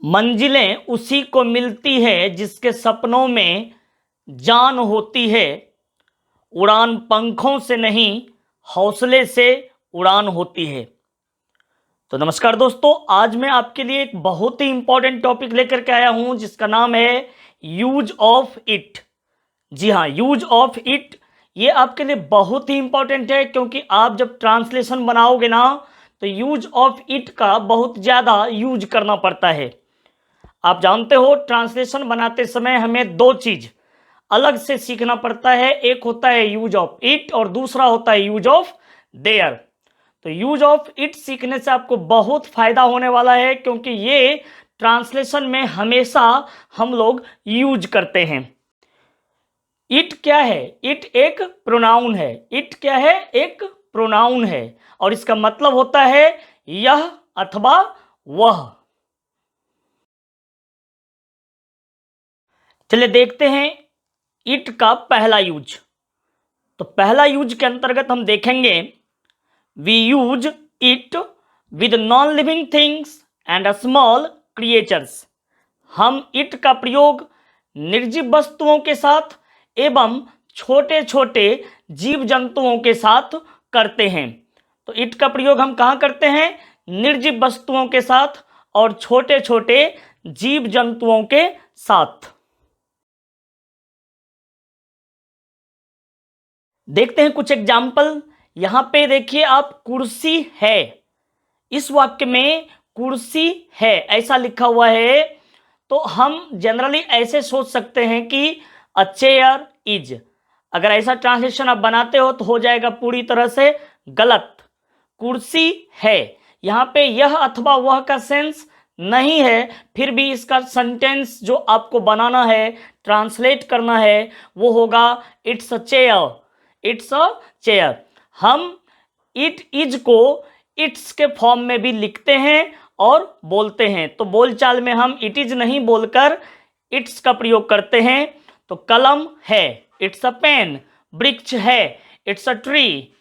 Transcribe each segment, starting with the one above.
मंजिलें उसी को मिलती है जिसके सपनों में जान होती है। उड़ान पंखों से नहीं हौसले से उड़ान होती है। तो नमस्कार दोस्तों, आज मैं आपके लिए एक बहुत ही इंपॉर्टेंट टॉपिक लेकर के आया हूं जिसका नाम है यूज ऑफ इट। जी हाँ, यूज ऑफ इट ये आपके लिए बहुत ही इंपॉर्टेंट है, क्योंकि आप जब ट्रांसलेशन बनाओगे ना तो यूज ऑफ इट का बहुत ज़्यादा यूज करना पड़ता है। आप जानते हो, ट्रांसलेशन बनाते समय हमें दो चीज अलग से सीखना पड़ता है। एक होता है यूज ऑफ इट और दूसरा होता है यूज ऑफ देयर। तो यूज ऑफ इट सीखने से आपको बहुत फायदा होने वाला है, क्योंकि ये ट्रांसलेशन में हमेशा हम लोग यूज करते हैं। इट क्या है? इट एक प्रोनाउन है। इट क्या है? एक प्रोनाउन है और इसका मतलब होता है यह अथवा वह। चलिए देखते हैं इट का पहला यूज। तो पहला यूज के अंतर्गत हम देखेंगे we use it with non living things and small creatures. हम इट का प्रयोग निर्जीव वस्तुओं के साथ एवं छोटे छोटे जीव जंतुओं के साथ करते हैं। तो इट का प्रयोग हम कहाँ करते हैं? निर्जीव वस्तुओं के साथ और छोटे छोटे जीव जंतुओं के साथ। देखते हैं कुछ एग्जाम्पल। यहां पे देखिए आप, कुर्सी है। इस वाक्य में कुर्सी है ऐसा लिखा हुआ है, तो हम जनरली ऐसे सोच सकते हैं कि अ चेयर इज। अगर ऐसा ट्रांसलेशन आप बनाते हो तो हो जाएगा पूरी तरह से गलत। कुर्सी है, यहां पे यह अथवा वह का सेंस नहीं है, फिर भी इसका सेंटेंस जो आपको बनाना है, ट्रांसलेट करना है, वो होगा it's a chair. It's a chair. हम इट इज को इट्स के फॉर्म में भी लिखते हैं और बोलते हैं। तो बोलचाल में हम इट इज नहीं बोलकर इट्स का प्रयोग करते हैं। तो कलम है, इट्स अ पेन। वृक्ष है, इट्स अ ट्री।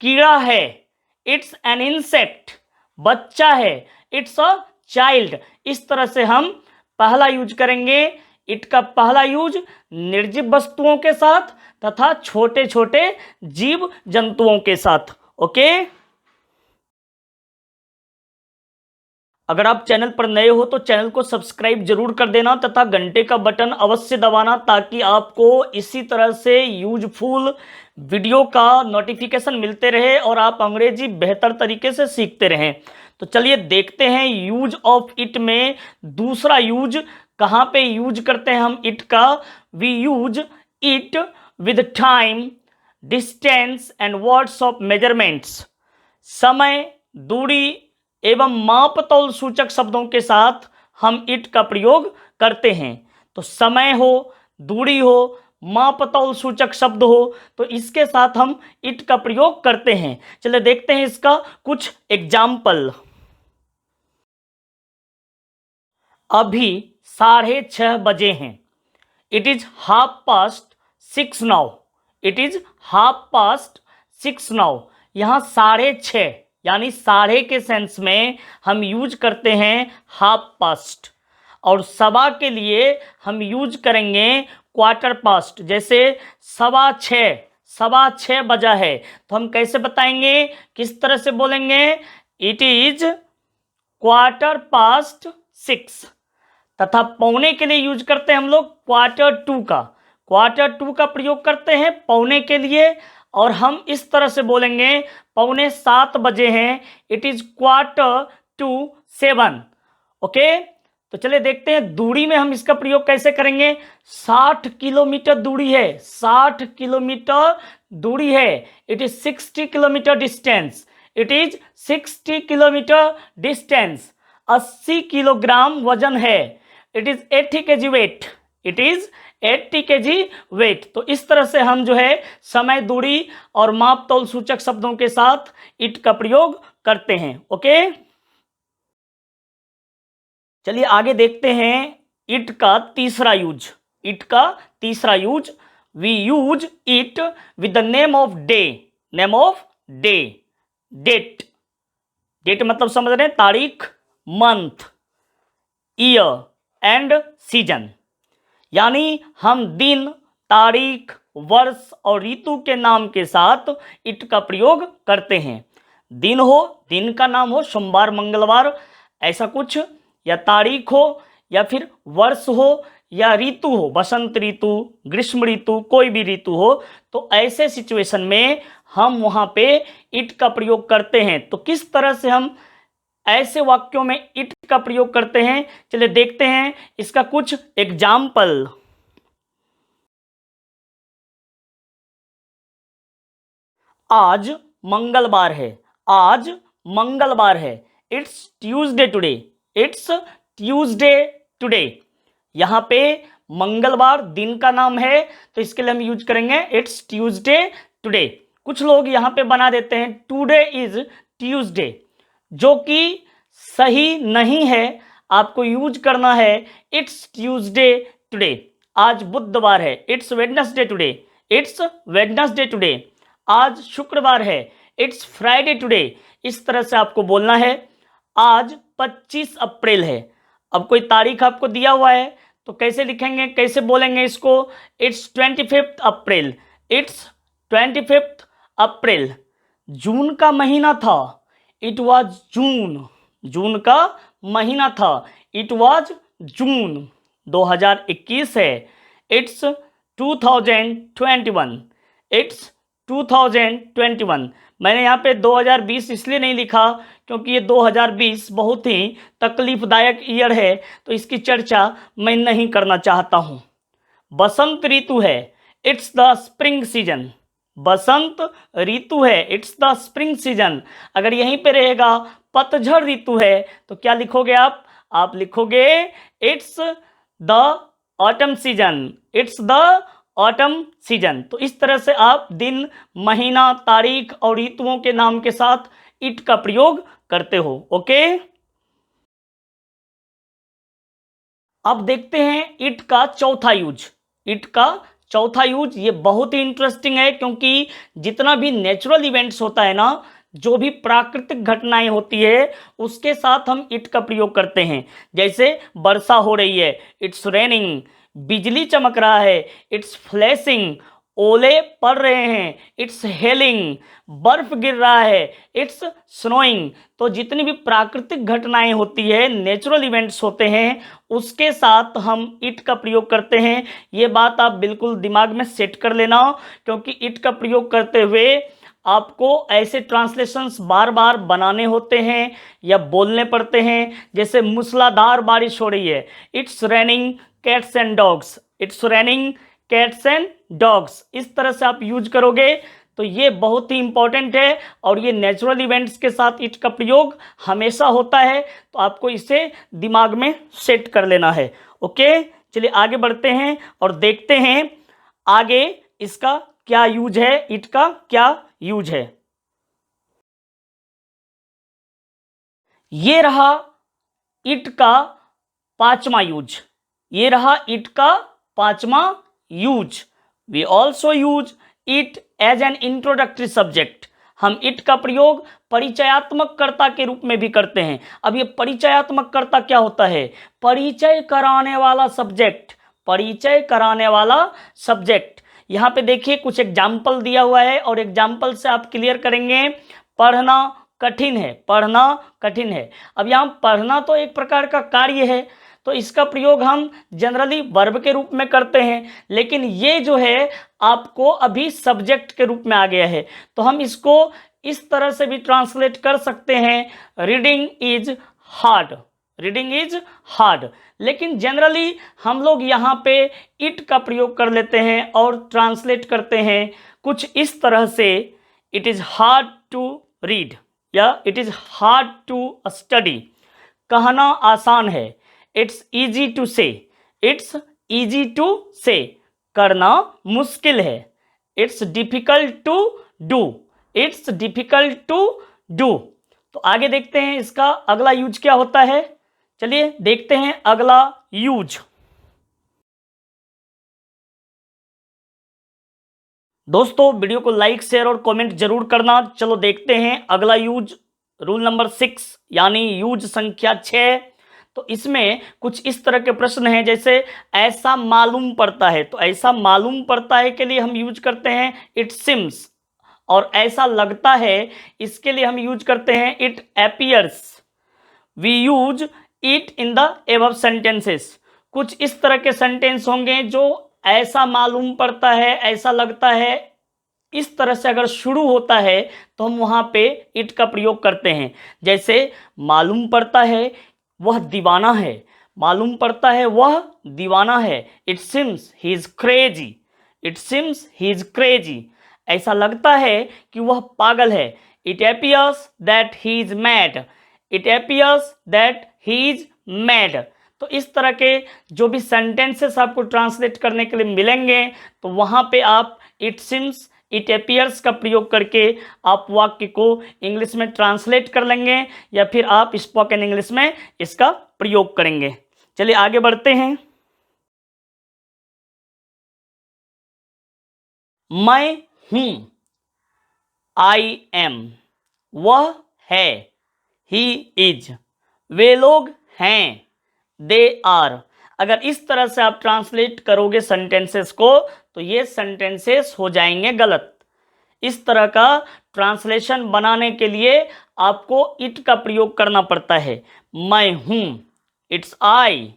कीड़ा है, इट्स एन इंसेक्ट। बच्चा है, इट्स अ चाइल्ड। इस तरह से हम पहला यूज करेंगे। इट का पहला यूज निर्जीव वस्तुओं के साथ तथा छोटे छोटे जीव जंतुओं के साथ। ओके। अगर आप चैनल पर नए हो तो चैनल को सब्सक्राइब जरूर कर देना तथा घंटे का बटन अवश्य दबाना, ताकि आपको इसी तरह से यूजफुल वीडियो का नोटिफिकेशन मिलते रहे और आप अंग्रेजी बेहतर तरीके से सीखते रहें। तो चलिए देखते हैं यूज ऑफ इट में दूसरा यूज कहाँ पे यूज करते हैं हम इट का। We use it with time, distance and words of measurements. समय, दूरी एवं मापतौल सूचक शब्दों के साथ हम इट का प्रयोग करते हैं। तो समय हो, दूरी हो, मापतौल सूचक शब्द हो, तो इसके साथ हम इट का प्रयोग करते हैं। चलिए देखते हैं इसका कुछ एग्जाम्पल। अभी 6:30 बजे हैं। It is 6:30 now. It is 6:30 now. यहां 6:30 यानी साढ़े के सेंस में हम यूज करते हैं हाफ पास्ट, और सवा के लिए हम यूज करेंगे क्वार्टर पास्ट। जैसे 6:15 बजा है, तो हम कैसे बताएंगे, किस तरह से बोलेंगे? It is 6:15। तथा पौने के लिए यूज करते हैं हम लोग Q2 का। Q2 का प्रयोग करते हैं पौने के लिए, और हम इस तरह से बोलेंगे 6:45 बजे हैं। It is 6:45। ओके। तो चलिए देखते हैं दूरी में हम इसका प्रयोग कैसे करेंगे। 60 किलोमीटर दूरी है। 60 किलोमीटर दूरी है। It is 60 kilometre distance. It is 60 kilometre distance. 80 kilogram वजन है। It is 80 kg weight. It is 80 kg weight. तो इस तरह से हम जो है समय, दूरी और मापतौल सूचक शब्दों के साथ इट का प्रयोग करते हैं। ओके। चलिए आगे देखते हैं इट का तीसरा यूज। इट का तीसरा use, we use it with the name of day. Name of day, date. Date मतलब समझ रहे हैं, तारीख, मंथ। ईयर एंड सीजन, यानी हम दिन, तारीख, वर्ष और ऋतु के नाम के साथ इट का प्रयोग करते हैं। दिन हो, दिन का नाम हो सोमवार, मंगलवार, ऐसा कुछ, या तारीख हो, या फिर वर्ष हो, या ऋतु हो, बसंत ऋतु, ग्रीष्म ऋतु, कोई भी ऋतु हो, तो ऐसे सिचुएशन में हम वहां पे इट का प्रयोग करते हैं। तो किस तरह से हम ऐसे वाक्यों में इट का प्रयोग करते हैं, चलिए देखते हैं इसका कुछ एग्जाम्पल। आज मंगलवार है, आज मंगलवार है। It's Tuesday today, it's Tuesday today. यहां पे मंगलवार दिन का नाम है, तो इसके लिए हम यूज करेंगे इट्स ट्यूसडे टुडे। कुछ लोग यहां पे बना देते हैं टुडे इज ट्यूसडे, जो कि सही नहीं है। आपको यूज करना है इट्स ट्यूसडे टुडे। आज बुधवार है, it's Wednesday today, it's Wednesday today. आज शुक्रवार है, इट्स फ्राइडे टुडे। इस तरह से आपको बोलना है। आज 25 अप्रैल है। अब कोई तारीख आपको दिया हुआ है तो कैसे लिखेंगे, कैसे बोलेंगे इसको? इट्स 25 अप्रैल, इट्स 25 अप्रैल। जून का महीना था, इट वाज जून, जून का महीना था, इट वाज जून। 2021 है, इट्स 2021, इट्स 2021। मैंने यहाँ पे 2020 इसलिए नहीं लिखा क्योंकि ये 2020 बहुत ही तकलीफदायक ईयर है, तो इसकी चर्चा मैं नहीं करना चाहता हूँ। बसंत ऋतु है, इट्स द स्प्रिंग सीजन, बसंत ऋतु है, इट्स द स्प्रिंग सीजन। अगर यहीं पे रहेगा पतझड़ ऋतु है तो क्या लिखोगे आप लिखोगे it's the autumn season, it's the autumn season. तो इस तरह से आप दिन, महीना, तारीख और ऋतुओं के नाम के साथ इट का प्रयोग करते हो। ओके, अब देखते हैं इट का चौथा यूज। इट का चौथा यूज ये बहुत ही इंटरेस्टिंग है, क्योंकि जितना भी नेचुरल इवेंट्स होता है ना, जो भी प्राकृतिक घटनाएं होती है, उसके साथ हम इट का प्रयोग करते हैं। जैसे वर्षा हो रही है, इट्स रेनिंग, बिजली चमक रहा है, इट्स फ्लैशिंग, ओले पड़ रहे हैं, इट्स हेलिंग, बर्फ गिर रहा है, इट्स स्नोइंग। तो जितनी भी प्राकृतिक घटनाएं होती है, नेचुरल इवेंट्स होते हैं, उसके साथ हम इट का प्रयोग करते हैं। ये बात आप बिल्कुल दिमाग में सेट कर लेना, क्योंकि इट का प्रयोग करते हुए आपको ऐसे ट्रांसलेशंस बार बार बनाने होते हैं या बोलने पड़ते हैं। जैसे मूसलाधार बारिश हो रही है, it's raining cats and dogs, it's raining cats and dogs. इस तरह से आप यूज करोगे तो ये बहुत ही इंपॉर्टेंट है, और ये नेचुरल इवेंट्स के साथ इट का प्रयोग हमेशा होता है, तो आपको इसे दिमाग में सेट कर लेना है। ओके, चलिए आगे बढ़ते हैं और देखते हैं आगे इसका क्या यूज है, इट का क्या यूज है। ये रहा इट का पांचवा यूज, ये रहा इट का पांचवा use. We also use it as an introductory subject. हम इट का प्रयोग परिचयात्मक कर्ता के रूप में भी करते हैं। अब ये परिचयात्मक कर्ता क्या होता है? परिचय कराने वाला सब्जेक्ट, परिचय कराने वाला सब्जेक्ट। यहाँ पे देखिए कुछ एग्जाम्पल दिया हुआ है, और एग्जाम्पल से आप क्लियर करेंगे। पढ़ना कठिन है, पढ़ना कठिन है। अब यहाँ पढ़ना तो एक प्रकार का कार्य है, तो इसका प्रयोग हम जनरली वर्ब के रूप में करते हैं, लेकिन ये जो है आपको अभी सब्जेक्ट के रूप में आ गया है, तो हम इसको इस तरह से भी ट्रांसलेट कर सकते हैं, reading is hard, reading is hard. लेकिन जनरली हम लोग यहाँ पे इट का प्रयोग कर लेते हैं और ट्रांसलेट करते हैं कुछ इस तरह से, it is hard to read या it is hard to study. कहना आसान है, it's easy to say, it's easy to say. करना मुश्किल है, it's difficult to do, it's difficult to do. तो आगे देखते हैं इसका अगला यूज क्या होता है। चलिए देखते हैं अगला यूज। दोस्तों वीडियो को लाइक, शेयर और कमेंट जरूर करना। चलो देखते हैं अगला यूज, रूल नंबर 6 यानी यूज संख्या 6। तो तो इसमें कुछ इस तरह के प्रश्न हैं, जैसे ऐसा मालूम पड़ता है, तो ऐसा मालूम पड़ता है के लिए हम यूज करते हैं इट सिम्स, और ऐसा लगता है इसके लिए हम यूज करते हैं it appears. We use it in the above sentences. कुछ इस तरह के सेंटेंस होंगे जो ऐसा मालूम पड़ता है, ऐसा लगता है, इस तरह से अगर शुरू होता है तो हम वहां पे इट का प्रयोग करते हैं। जैसे मालूम पड़ता है वह दीवाना है, मालूम पड़ता है वह दीवाना है। It seems he is crazy, it seems he is crazy. ऐसा लगता है कि वह पागल है। It appears that he is mad, it appears that he is mad. तो इस तरह के जो भी सेंटेंसेस आपको ट्रांसलेट करने के लिए मिलेंगे, तो वहां पे आप इट सिम्स, इट एपियर्स का प्रयोग करके आप वाक्य को इंग्लिश में ट्रांसलेट कर लेंगे, या फिर आप स्पोकन इंग्लिश में इसका प्रयोग करेंगे। चलिए आगे बढ़ते हैं। मैं हूं, आई एम, वह है, ही इज, वे लोग हैं, दे आर। अगर इस तरह से आप ट्रांसलेट करोगे सेंटेंसेस को, तो ये सेंटेंसेस हो जाएंगे गलत। इस तरह का ट्रांसलेशन बनाने के लिए आपको इट का प्रयोग करना पड़ता है। मैं हूं, इट्स आई,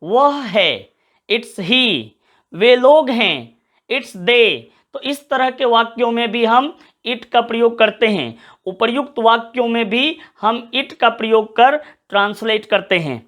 वह है, इट्स ही, वे लोग हैं, इट्स दे। तो इस तरह के वाक्यों में भी हम इट का प्रयोग करते हैं। उपर्युक्त वाक्यों में भी हम इट का प्रयोग कर ट्रांसलेट करते हैं।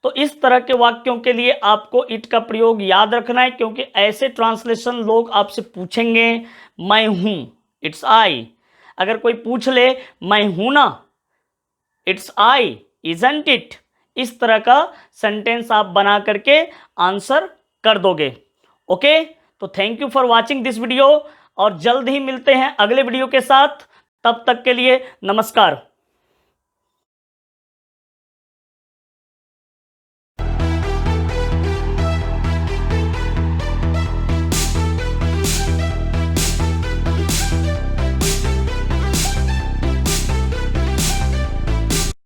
तो इस तरह के वाक्यों के लिए आपको इट का प्रयोग याद रखना है, क्योंकि ऐसे ट्रांसलेशन लोग आपसे पूछेंगे मैं हूं, इट्स आई। अगर कोई पूछ ले मैं हूं ना, इट्स आई, इजंट इट, इस तरह का सेंटेंस आप बना करके आंसर कर दोगे। ओके, तो thank you for watching this video, और जल्द ही मिलते हैं अगले वीडियो के साथ। तब तक के लिए नमस्कार।